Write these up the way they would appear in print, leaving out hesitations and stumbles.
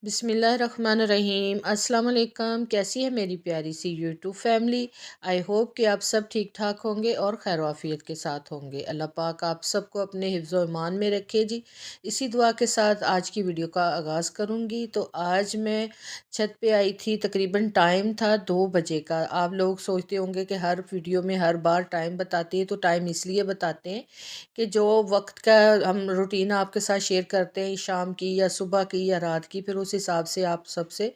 बिस्मिल्लाहिर्रहमानिर्रहीम। अस्सलाम वालेकुम। कैसी है मेरी प्यारी सी यूट्यूब फैमिली। आई होप कि आप सब ठीक ठाक होंगे और खैर आफियत के साथ होंगे। अल्लाह पाक आप सबको अपने हिफ्ज़ व ईमान में रखे जी। इसी दुआ के साथ आज की वीडियो का आगाज़ करूँगी। तो आज मैं छत पे आई थी, तकरीबन टाइम था 2 बजे का। आप लोग सोचते होंगे कि हर वीडियो में हर बार टाइम बताती है, तो टाइम इसलिए बताते हैं कि जो वक्त का हम रूटीन आपके साथ शेयर करते हैं, शाम की या सुबह की या रात की, फिर उस हिसाब से आप सबसे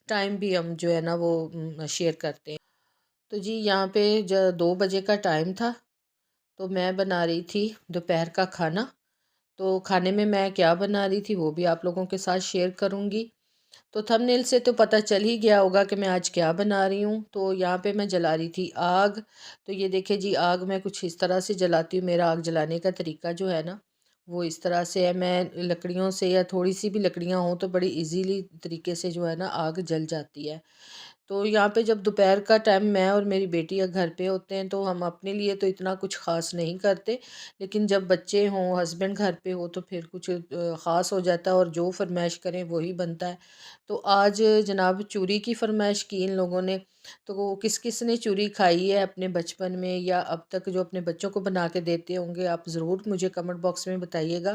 टाइम भी हम जो है ना वो शेयर करते हैं। तो जी यहाँ पे 2 बजे का टाइम था, तो मैं बना रही थी दोपहर का खाना। तो खाने में मैं क्या बना रही थी वो भी आप लोगों के साथ शेयर करूँगी। तो थंबनेल से तो पता चल ही गया होगा कि मैं आज क्या बना रही हूँ। तो यहाँ पे मैं जला रही थी आग। तो ये देखिए जी, आग मैं कुछ इस तरह से जलाती हूँ। मेरा आग जलाने का तरीका जो है ना वो इस तरह से है। मैं लकड़ियों से या थोड़ी सी भी लकड़ियाँ हों तो बड़ी इजीली तरीके से जो है ना आग जल जाती है। तो यहाँ पे जब दोपहर का टाइम मैं और मेरी बेटी या घर पे होते हैं तो हम अपने लिए तो इतना कुछ ख़ास नहीं करते, लेकिन जब बच्चे हों, हस्बैंड घर पे हो, तो फिर कुछ ख़ास हो जाता है और जो फरमाइश करें वही बनता है। तो आज जनाब चूरी की फरमाइश की इन लोगों ने। तो वो किस किस ने चूरी खाई है अपने बचपन में या अब तक जो अपने बच्चों को बना के देते होंगे, आप ज़रूर मुझे कमेंट बॉक्स में बताइएगा,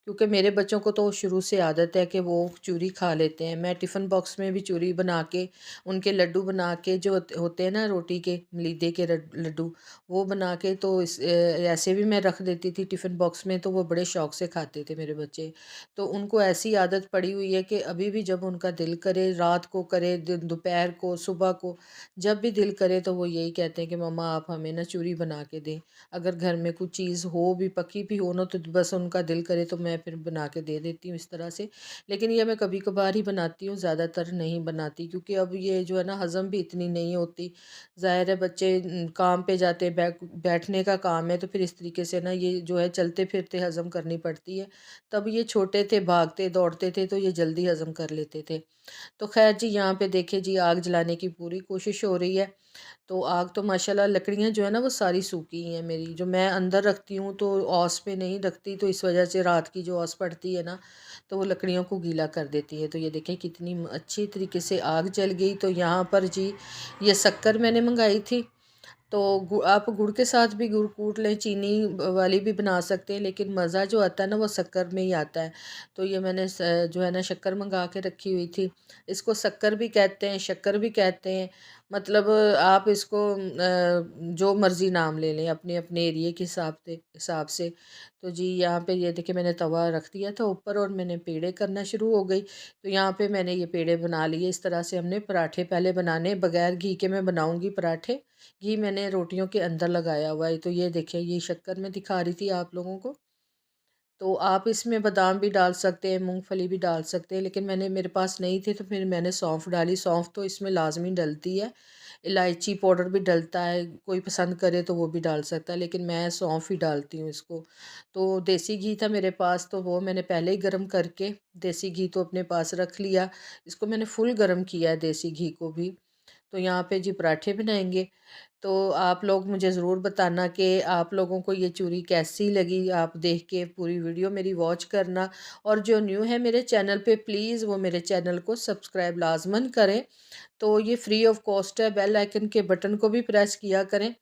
क्योंकि मेरे बच्चों को तो शुरू से आदत है कि वो चूरी खा लेते हैं। मैं टिफ़िन बॉक्स में भी चूरी बना के, उनके लड्डू बना के, जो होते हैं ना रोटी के मलीदे के लड्डू, वो बना के तो ऐसे भी मैं रख देती थी टिफ़िन बॉक्स में, तो वो बड़े शौक से खाते थे मेरे बच्चे। तो उनको ऐसी आदत पड़ी हुई है कि अभी भी जब उनका दिल करे, रात को करे, दोपहर को, सुबह को, जब भी दिल करे तो वो यही कहते हैं कि मम्मा आप हमें ना चूरी बना के दें। अगर घर में कुछ चीज़ हो भी, पकी भी हो ना, तो बस उनका दिल करे तो मैं फिर बना के दे देती हूँ इस तरह से। लेकिन ये मैं कभी कभार ही बनाती हूँ, ज़्यादातर नहीं बनाती, क्योंकि अब ये जो है ना हज़म भी इतनी नहीं होती। ज़ाहिर है बच्चे काम पे जाते हैं, बैठने का काम है, तो फिर इस तरीके से ना ये जो है चलते फिरते हज़म करनी पड़ती है। तब ये छोटे थे, भागते दौड़ते थे, तो ये जल्दी हज़म कर लेते थे। तो ख़ैर जी, यहाँ पे देखिए जी, आग जलाने की पूरी कोशिश हो रही है। तो आग तो माशाल्लाह, लकड़ियाँ जो है ना वो सारी सूखी हैं मेरी। जो मैं अंदर रखती हूँ तो औस पे नहीं रखती, तो इस वजह से रात की जो औस पड़ती है ना, तो वो लकड़ियों को गीला कर देती है। तो ये देखें कितनी अच्छी तरीके से आग जल गई। तो यहाँ पर जी ये शक्कर मैंने मंगाई थी। तो आप गुड़ के साथ भी गुड़ कूट लें, चीनी वाली भी बना सकते हैं, लेकिन मज़ा जो आता है ना वो शक्कर में ही आता है। तो ये मैंने जो है ना शक्कर मंगा के रखी हुई थी। इसको शक्कर भी कहते हैं, शक्कर भी कहते हैं। मतलब आप इसको जो मर्ज़ी नाम ले लें अपने अपने एरिए के हिसाब से। तो जी यहाँ पे ये देखिए, मैंने तवा रख दिया था ऊपर और मैंने पेड़े करना शुरू हो गई। तो यहाँ पे मैंने ये पेड़े बना लिए। इस तरह से हमने पराठे पहले बनाने, बगैर घी के मैं बनाऊँगी पराठे। घी मैंने रोटियों के अंदर लगाया हुआ है। तो ये देखिए, ये शक्कर मैं दिखा रही थी आप लोगों को। तो आप इसमें बादाम भी डाल सकते हैं, मूंगफली भी डाल सकते हैं, लेकिन मेरे पास नहीं थे तो फिर मैंने सौंफ डाली। सौंफ तो इसमें लाजमी डलती है। इलायची पाउडर भी डलता है, कोई पसंद करे तो वो भी डाल सकता है, लेकिन मैं सौंफ ही डालती हूँ इसको। तो देसी घी था मेरे पास, तो वो मैंने पहले ही गर्म करके देसी घी तो अपने पास रख लिया। इसको मैंने फुल गर्म किया है देसी घी को भी। तो यहाँ पे जी पराठे बनाएंगे। तो आप लोग मुझे ज़रूर बताना कि आप लोगों को ये चूरी कैसी लगी। आप देख के पूरी वीडियो मेरी वॉच करना, और जो न्यू है मेरे चैनल पे प्लीज़ वो मेरे चैनल को सब्सक्राइब लाजमन करें। तो ये फ्री ऑफ कॉस्ट है। बेल आइकन के बटन को भी प्रेस किया करें,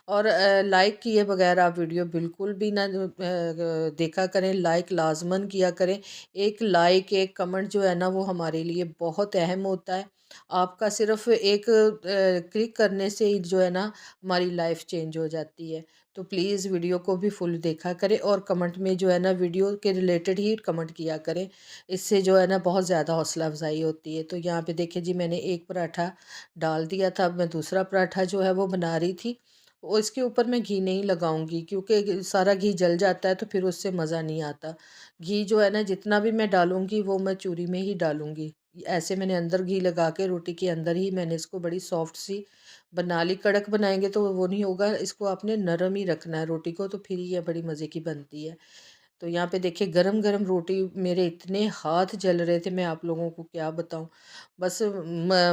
और लाइक किए बगैर आप वीडियो बिल्कुल भी ना देखा करें। लाइक लाजमन किया करें। एक लाइक, एक कमेंट जो है ना वो हमारे लिए बहुत अहम होता है। आपका सिर्फ एक क्लिक करने से ही जो है ना हमारी लाइफ चेंज हो जाती है। तो प्लीज़ वीडियो को भी फुल देखा करें, और कमेंट में जो है ना वीडियो के रिलेटेड ही कमेंट किया करें। इससे जो है ना बहुत ज़्यादा हौसला अफजाई होती है। तो यहाँ पे देखिए जी, मैंने एक पराठा डाल दिया था। अब मैं दूसरा पराठा जो है वो बना रही थी। और इसके ऊपर मैं घी नहीं लगाऊंगी, क्योंकि सारा घी जल जाता है तो फिर उससे मज़ा नहीं आता। घी जो है ना, जितना भी मैं डालूंगी वो मैं चूरी में ही डालूंगी। ऐसे मैंने अंदर घी लगा के रोटी के अंदर ही मैंने इसको बड़ी सॉफ्ट सी बना ली। कड़क बनाएंगे तो वो नहीं होगा, इसको आपने नरम ही रखना है रोटी को, तो फिर ये बड़ी मज़े की बनती है। तो यहाँ पे देखिए गरम गरम रोटी, मेरे इतने हाथ जल रहे थे, मैं आप लोगों को क्या बताऊँ। बस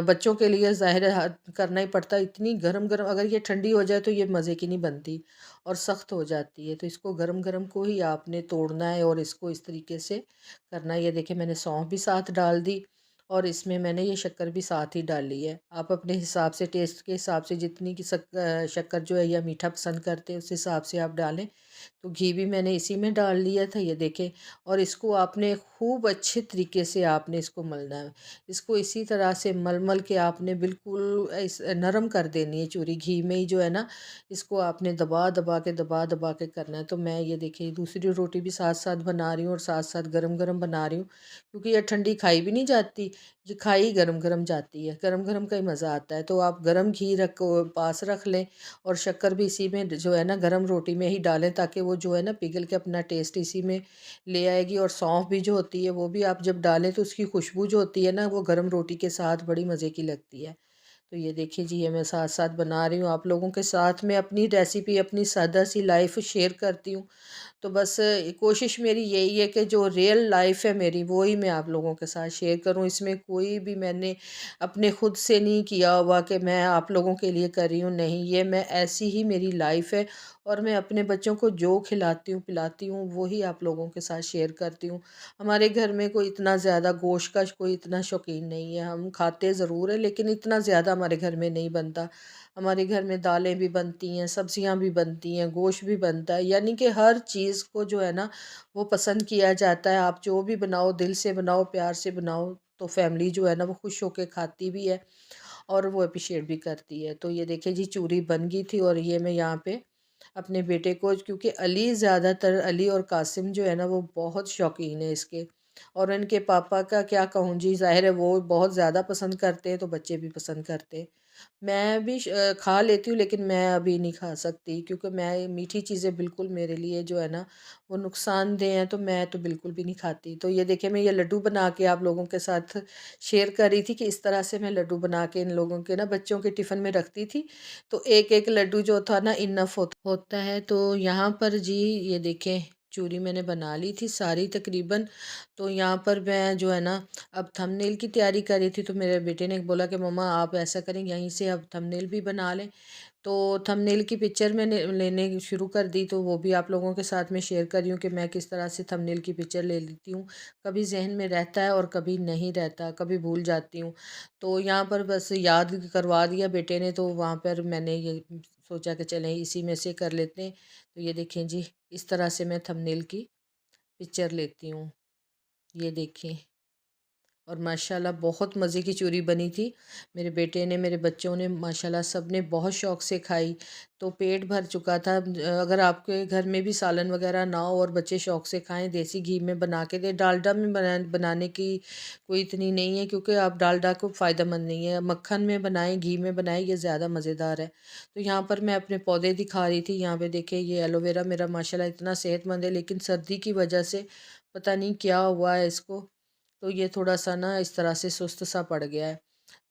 बच्चों के लिए ज़ाहिर है करना ही पड़ता है। इतनी गरम गरम, अगर ये ठंडी हो जाए तो ये मज़े की नहीं बनती और सख्त हो जाती है। तो इसको गरम गरम को ही आपने तोड़ना है और इसको इस तरीके से करना है। ये देखिए मैंने सौंफ भी साथ डाल दी और इसमें मैंने ये शक्कर भी साथ ही डाली है। आप अपने हिसाब से, टेस्ट के हिसाब से, जितनी की शक्कर जो है या मीठा पसंद करते हैं उस हिसाब से आप डालें। तो घी भी मैंने इसी में डाल लिया था, ये देखें। और इसको आपने खूब अच्छे तरीके से आपने इसको मलना है। इसको इसी तरह से मल मल के आपने बिल्कुल इस नरम कर देनी है चूरी, घी में ही जो है ना। इसको आपने दबा दबा के करना है। तो मैं ये देखिए दूसरी रोटी भी साथ साथ बना रही हूँ और साथ साथ गरम गरम बना रही हूँ, क्योंकि ये ठंडी खाई भी नहीं जाती, ये खाई गरम गरम जाती है। गरम गरम का ही मज़ा आता है। तो आप गरम घी रख पास रख लें और शक्कर भी इसी में जो है ना गरम रोटी में ही डालें, ताकि वो जो है ना पिघल के अपना टेस्ट इसी में ले आएगी। और सौंफ भी जो होती है वो भी आप जब डालें तो उसकी खुशबू जो होती है ना, वो गरम रोटी के साथ बड़ी मज़े की लगती है। तो ये देखिए जी, ये मैं साथ साथ बना रही हूँ आप लोगों के साथ में अपनी रेसिपी, अपनी सादा सी लाइफ शेयर करती हूँ। तो बस कोशिश मेरी यही है कि जो रियल लाइफ है मेरी, वो ही मैं आप लोगों के साथ शेयर करूं। इसमें कोई भी मैंने अपने खुद से नहीं किया हुआ कि मैं आप लोगों के लिए कर रही हूँ, नहीं। ये मैं ऐसी ही मेरी लाइफ है और मैं अपने बच्चों को जो खिलाती हूँ पिलाती हूँ वो ही आप लोगों के साथ शेयर करती हूँ। हमारे घर में कोई इतना ज़्यादा गोश्त का कोई इतना शौकीन नहीं है। हम खाते ज़रूर है लेकिन इतना ज़्यादा हमारे घर में नहीं बनता। हमारे घर में दालें भी बनती हैं, सब्जियां भी बनती हैं, गोश्त भी बनता है, यानी कि हर चीज़ को जो है ना वो पसंद किया जाता है। आप जो भी बनाओ, दिल से बनाओ, प्यार से बनाओ, तो फैमिली जो है ना वो खुश होकर खाती भी है और वो अप्रिशिएट भी करती है। तो ये देखिए जी, चूरी बन गई थी और ये मैं यहाँ पे अपने बेटे को, क्योंकि अली ज़्यादातर, अली और कासिम जो है ना वो बहुत शौकीन है इसके। और इनके पापा का क्या कहूँ जी, ज़ाहिर है वो बहुत ज़्यादा पसंद करते हैं तो बच्चे भी पसंद करते हैं। मैं भी खा लेती हूँ लेकिन मैं अभी नहीं खा सकती, क्योंकि मैं मीठी चीज़ें बिल्कुल मेरे लिए जो है ना वो नुकसानदेह हैं, तो मैं तो बिल्कुल भी नहीं खाती। तो ये देखिए मैं ये लड्डू बना के आप लोगों के साथ शेयर कर रही थी कि इस तरह से मैं लड्डू बना के इन लोगों के ना बच्चों के टिफ़िन में रखती थी। तो एक एक लड्डू जो था ना इनफ होता है। तो यहाँ पर जी ये देखें, चूरी मैंने बना ली थी सारी तकरीबन। तो यहाँ पर मैं जो है ना अब थंबनेल की तैयारी कर रही थी, तो मेरे बेटे ने बोला कि मम्मा आप ऐसा करें यहीं से अब थंबनेल भी बना लें। तो थंबनेल की पिक्चर मैंने लेने शुरू कर दी, तो वो भी आप लोगों के साथ में शेयर कर रही हूँ कि मैं किस तरह से थंबनेल की पिक्चर ले लेती हूँ। कभी जहन में रहता है और कभी नहीं रहता, कभी भूल जाती हूँ। तो यहाँ पर बस याद करवा दिया बेटे ने, तो वहाँ पर मैंने ये सोचा कि चलें इसी में से कर लेते हैं। तो ये देखें जी, इस तरह से मैं थंबनेल की पिक्चर लेती हूँ, ये देखें। और माशाल्लाह बहुत मज़े की चूरी बनी थी। मेरे बेटे ने, मेरे बच्चों ने, माशाल्लाह सब ने बहुत शौक़ से खाई, तो पेट भर चुका था। अगर आपके घर में भी सालन वगैरह ना हो और बच्चे शौक़ से खाएं, देसी घी में बना के दें। डालडा में बनाने की कोई इतनी नहीं है, क्योंकि आप डालडा को फ़ायदेमंद नहीं है। मक्खन में बनाएं, घी में बनाएं, ये ज़्यादा मज़ेदार है। तो यहाँ पर मैं अपने पौधे दिखा रही थी। यहाँ पे देखिए ये एलोवेरा मेरा माशाल्लाह इतना सेहतमंद है, लेकिन सर्दी की वजह से पता नहीं क्या हुआ है इसको, तो ये थोड़ा-सा ना इस तरह से सुस्त सा पड़ गया है।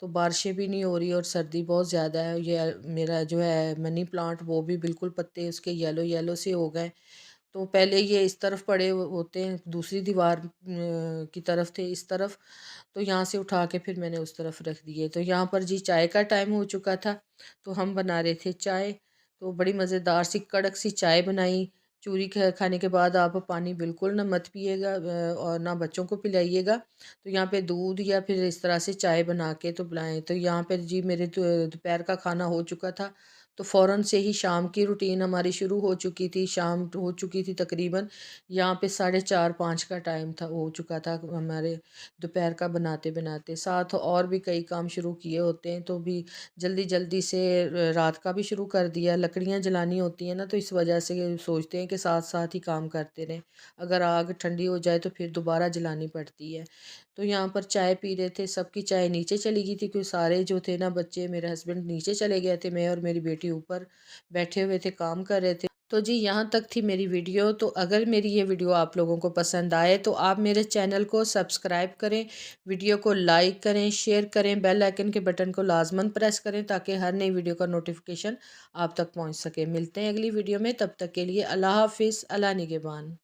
तो बारिशें भी नहीं हो रही और सर्दी बहुत ज़्यादा है। ये मेरा जो है मनी प्लांट, वो भी बिल्कुल पत्ते उसके येलो येलो से हो गए। तो पहले ये इस तरफ पड़े होते हैं, दूसरी दीवार की तरफ थे, इस तरफ। तो यहाँ से उठा के फिर मैंने उस तरफ रख दिए। तो यहाँ पर जी चाय का टाइम हो चुका था, तो हम बना रहे थे चाय। तो बड़ी मज़ेदार सी कड़क सी चाय बनाई। चूरी खाने के बाद आप पानी बिल्कुल ना मत पिएगा और ना बच्चों को पिलाइएगा। तो यहाँ पे दूध या फिर इस तरह से चाय बना के तो पिलाएं। तो यहाँ पर जी मेरे दोपहर का खाना हो चुका था, तो फ़ौरन से ही शाम की रूटीन हमारी शुरू हो चुकी थी। शाम हो चुकी थी तकरीबन, यहाँ पे 4:30-5 का टाइम था, हो चुका था हमारे दोपहर का बनाते-बनाते। साथ और भी कई काम शुरू किए होते हैं, तो भी जल्दी-जल्दी से रात का भी शुरू कर दिया। लकड़ियाँ जलानी होती हैं ना, तो इस वजह से सोचते हैं कि साथ-साथ ही काम करते रहें। अगर आग ठंडी हो जाए तो फिर दोबारा जलानी पड़ती है। तो यहाँ पर चाय पी रहे थे, सबकी चाय नीचे चली गई थी क्योंकि सारे जो थे ना बच्चे, मेरे हस्बैंड नीचे चले गए थे, मैं और मेरी बेटी ऊपर बैठे हुए थे, काम कर रहे थे। तो जी यहाँ तक थी मेरी वीडियो। तो अगर मेरी ये वीडियो आप लोगों को पसंद आए तो आप मेरे चैनल को सब्सक्राइब करें, वीडियो को लाइक करें, शेयर करें, बेल आइकन के बटन को लाजमन प्रेस करें ताकि हर नई वीडियो का नोटिफिकेशन आप तक पहुँच सके। मिलते हैं अगली वीडियो में, तब तक के लिए अल्लाह हाफिज़, अल्लाह निगहबान।